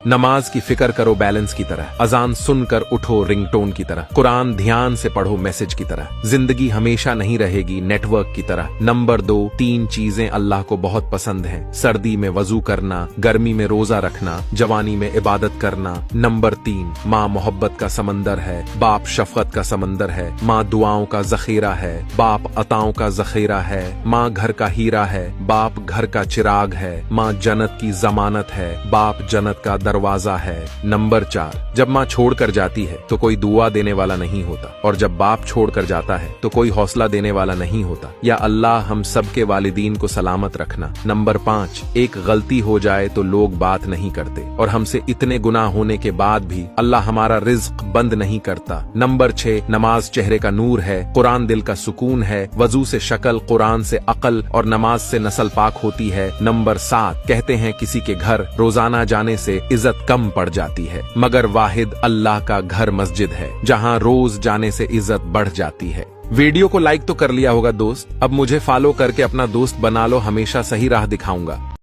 नमाज की फिक्र करो बैलेंस की तरह, अजान सुनकर उठो रिंगटोन की तरह, कुरान ध्यान से पढ़ो मैसेज की तरह। जिंदगी हमेशा नहीं रहेगी नेटवर्क की तरह। नंबर 2, 3 चीजें अल्लाह को बहुत पसंद हैं। सर्दी में वजू करना, गर्मी में रोजा रखना, जवानी में इबादत करना। नंबर 3, माँ मोहब्बत का समंदर है, बाप शफकत का समंदर है, माँ दुआओं का जखीरा है, बाप अताओं का जखीरा है, माँ घर का हीरा है, बाप घर का चिराग है, माँ जन्नत की जमानत है, बाप जन्नत का दरवाजा है। नंबर 4, जब माँ छोड़कर जाती है तो कोई दुआ देने वाला नहीं होता, और जब बाप छोड़कर जाता है तो कोई हौसला देने वाला नहीं होता। या अल्लाह हम सब के वालिदीन को सलामत रखना। नंबर 5, एक गलती हो जाए तो लोग बात नहीं करते, और हमसे इतने गुनाह होने के बाद भी अल्लाह हमारा रिज्क बंद नहीं करता। नंबर 6, नमाज चेहरे का नूर है, कुरान दिल का सुकून है, वजू से शक्ल, कुरान से अकल, और नमाज से नस्ल पाक होती है। नंबर 7, कहते हैं किसी के घर रोजाना जाने से इज्जत कम पड़ जाती है, मगर वाहिद अल्लाह का घर मस्जिद है, जहां रोज जाने से इज्जत बढ़ जाती है। वीडियो को लाइक तो कर लिया होगा दोस्त, अब मुझे फॉलो करके अपना दोस्त बना लो, हमेशा सही राह दिखाऊंगा।